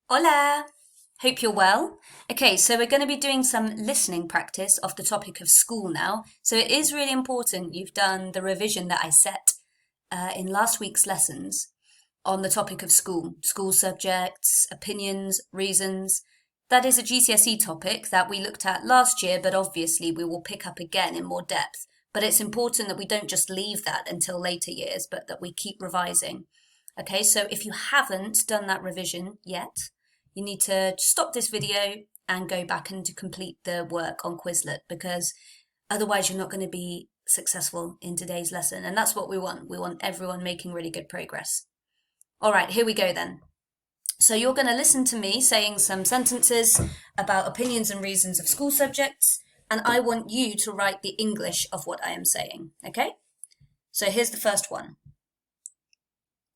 Hola! Hope you're well. Okay, so we're going to be doing some listening practice of the topic of school now. So it is really important you've done the revision that I set in last week's lessons on the topic of school subjects, opinions, reasons. That is a GCSE topic that we looked at last year, but obviously we will pick up again in more depth. But it's important that we don't just leave that until later years, but that we keep revising. Okay, so if you haven't done that revision yet, you need to stop this video and go back and complete the work on Quizlet, because otherwise you're not going to be successful in today's lesson. And that's what we want. We want everyone making really good progress. All right, here we go then. So you're going to listen to me saying some sentences about opinions and reasons of school subjects, and I want you to write the English of what I am saying, okay? So here's the first one.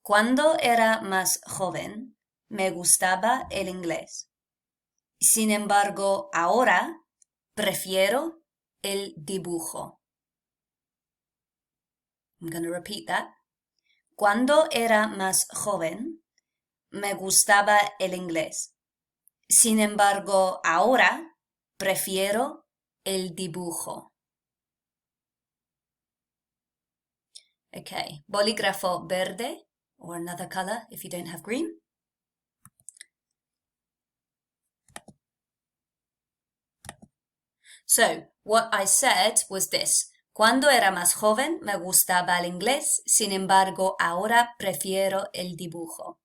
Cuando era más joven, me gustaba el inglés. Sin embargo, ahora prefiero el dibujo. I'm going to repeat that. Cuando era más joven, me gustaba el inglés. Sin embargo, ahora prefiero el dibujo. Okay, bolígrafo verde, or another color if you don't have green. So, what I said was this. Cuando era más joven, me gustaba el inglés. Sin embargo, ahora prefiero el dibujo.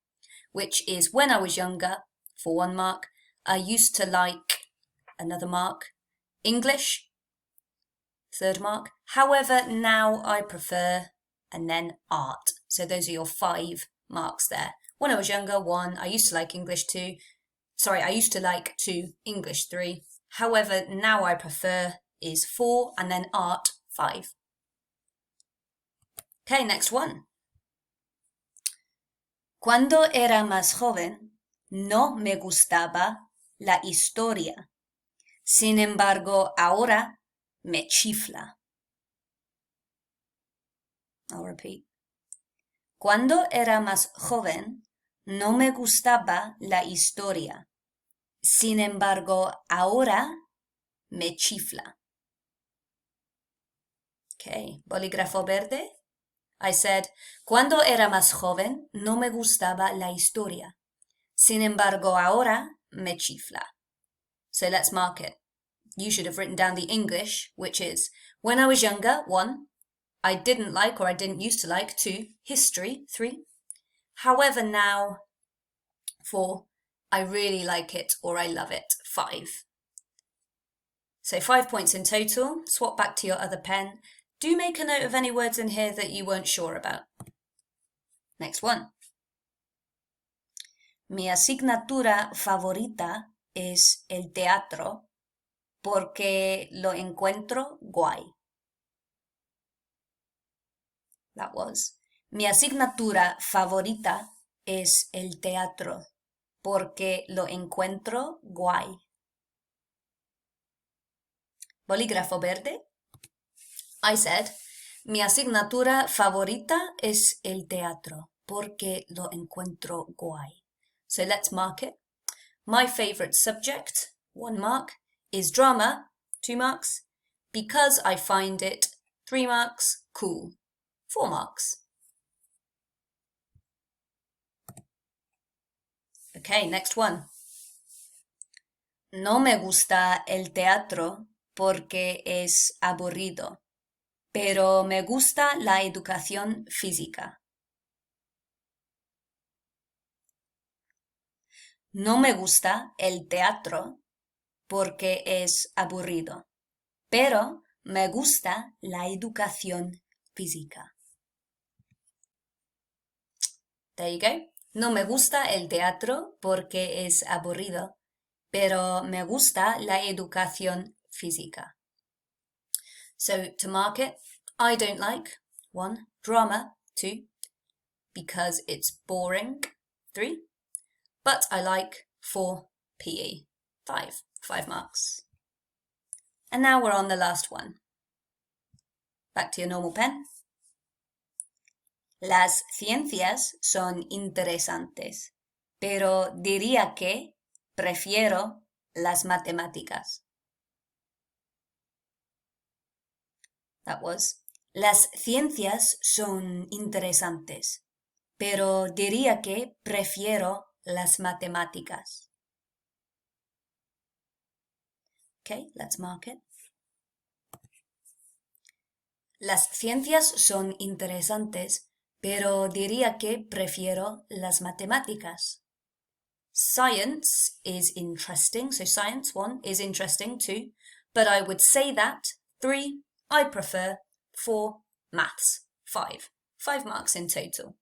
Which is, when I was younger, for 1 mark, I used to like, another mark, English, 3rd mark. However, now I prefer, and then art. So those are your 5 marks there. When I was younger, 1. I used to like English 2. Sorry, I used to like 2, English 3. However, now I prefer is 4, and then art 5. Okay, next one. Cuando era más joven, no me gustaba la historia. Sin embargo, ahora me chifla. I'll repeat. Cuando era más joven, no me gustaba la historia. Sin embargo, ahora me chifla. Okay, bolígrafo verde. I said, cuando era más joven, no me gustaba la historia. Sin embargo, ahora me chifla. So let's mark it. You should have written down the English, which is, when I was younger, 1. I didn't like, or I didn't used to like, 2. History, 3. However, now, 4. I really like it, or I love it, 5. So 5 points in total. Swap back to your other pen. Do make a note of any words in here that you weren't sure about. Next one. Mi asignatura favorita es el teatro porque lo encuentro guay. That was. Mi asignatura favorita es el teatro porque lo encuentro guay. Bolígrafo verde. I said, mi asignatura favorita es el teatro porque lo encuentro guay. So let's mark it. My favorite subject, 1 mark, is drama, 2 marks, because I find it, 3 marks, cool, 4 marks. Okay, next one. No me gusta el teatro porque es aburrido, pero me gusta la educación física. No me gusta el teatro porque es aburrido, pero me gusta la educación física. There you go. No me gusta el teatro porque es aburrido, pero me gusta la educación física. So to mark it, I don't like, 1, drama, 2, because it's boring, 3, but I like, 4, PE, 5 marks. And now we're on the last one. Back to your normal pen. Las ciencias son interesantes, pero diría que prefiero las matemáticas. That was, las ciencias son interesantes, pero diría que prefiero las matemáticas. Okay, let's mark it. Las ciencias son interesantes, pero diría que prefiero las matemáticas. Science is interesting, so science 1 is interesting 2, but I would say that 3, I prefer 4, maths 5. 5 marks in total.